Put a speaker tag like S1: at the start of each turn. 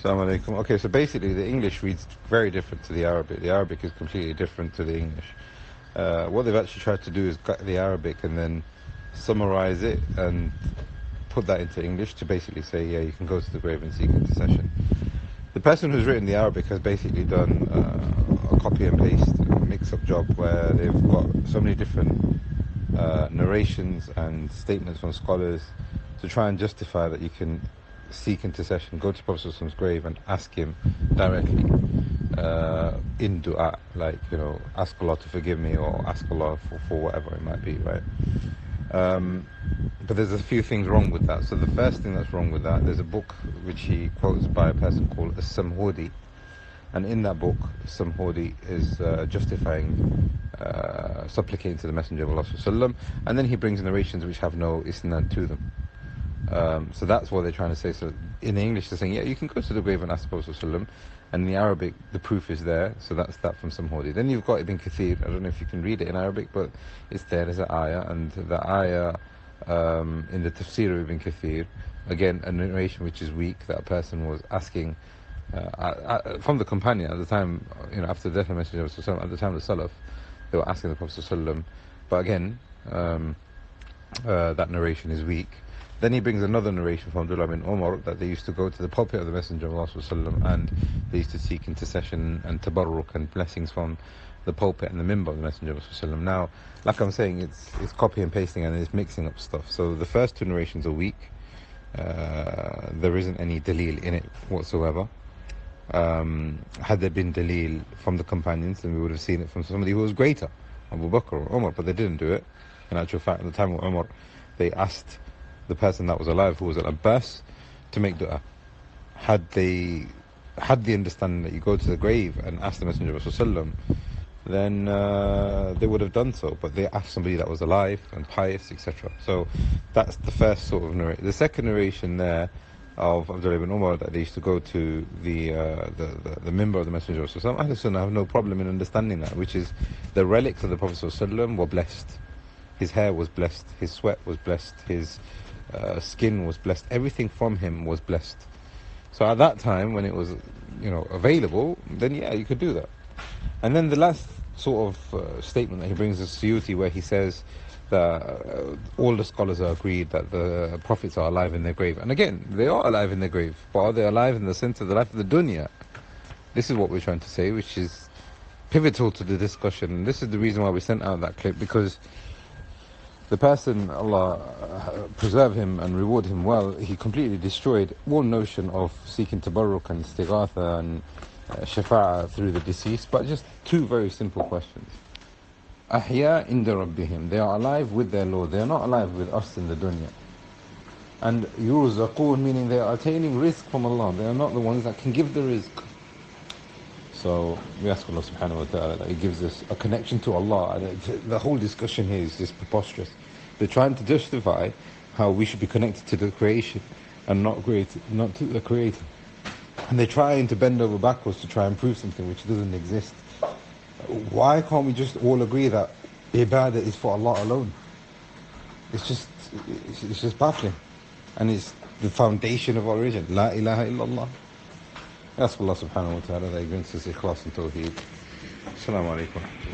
S1: Assalamu alaikum. Okay, so basically the English reads very different to the Arabic. The Arabic is completely different to the English. What they've actually tried to do is get the Arabic and then summarize it and put that into English to basically say, yeah, you can go to the grave and seek intercession. The person who's written the Arabic has basically done a copy and paste, mix-up job where they've got so many different narrations and statements from scholars to try and justify that you can seek intercession, go to Prophet ﷺ's grave and ask him directly in dua, like, you know, ask Allah to forgive me or ask Allah for whatever it might be, right? But there's a few things wrong with that. So the first thing that's wrong with that, there's a book which he quotes by a person called As-Samhudi, and in that book Samhudi is justifying supplicating to the Messenger of Allah ﷺ, and then he brings narrations which have no isnad to them. So that's what they're trying to say. So in English they're saying, yeah, you can go to the grave and ask the Prophet ﷺ, and in the Arabic the proof is there. So that's that from Samhudi. Then you've got Ibn Kathir. I don't know if you can read it in Arabic, but it's there as an ayah, and the ayah in the tafsir of Ibn Kathir, again a narration which is weak, that a person was asking from the companion at the time, you know, after the death of the Messenger of Allah, at the time of the Salaf, they were asking the Prophet ﷺ, but again that narration is weak. Then he brings another narration from Abdullah bin Umar that they used to go to the pulpit of the Messenger of Allah ﷺ, and they used to seek intercession and tabarruk and blessings from the pulpit and the mimbar of the Messenger of Allah ﷺ. Now, like I'm saying, it's copy and pasting and it's mixing up stuff. So the first two narrations are weak. There isn't any dalil in it whatsoever. Had there been dalil from the companions, then we would have seen it from somebody who was greater, Abu Bakr or Umar, but they didn't do it. In actual fact, at the time of Umar, they asked the person that was alive, who was Al-Abbas, to make dua. Had they had the understanding that you go to the grave and ask the Messenger of Allah, then they would have done so, but they asked somebody that was alive and pious, etc. So that's the first sort of narration. The second narration there of Abdullah ibn Umar, that they used to go to the mimbar of the Messenger of Allah, Ahlul Sunnah have no problem in understanding that, which is the relics of the Prophet ﷺ were blessed. His hair was blessed, his sweat was blessed, his skin was blessed, everything from him was blessed. So at that time, when it was, you know, available, then yeah, you could do that. And then the last sort of statement that he brings is Suyuti, where he says that all the scholars are agreed that the prophets are alive in their grave. And again, they are alive in their grave, but are they alive in the sense of the life of the dunya? This is what we're trying to say, which is pivotal to the discussion. And this is the reason why we sent out that clip, because the person, Allah preserve him and reward him well, he completely destroyed all notion of seeking tabarruk and istighatha and shafa'ah through the deceased, but just two very simple questions. Ahya inda rabbihim, they are alive with their Lord, they are not alive with us in the dunya. And yurzaqoon, meaning they are attaining rizq from Allah, they are not the ones that can give the rizq. So we ask Allah subhanahu wa ta'ala that He gives us a connection to Allah. The whole discussion here is just preposterous. They're trying to justify how we should be connected to the creation and not to the Creator. And they're trying to bend over backwards to try and prove something which doesn't exist. Why can't we just all agree that ibadah is for Allah alone? It's just baffling. And it's the foundation of our religion. La ilaha illallah. Ask Allah subhanahu wa ta'ala that He grants us ikhlas and tawheed. Assalamu alaikum.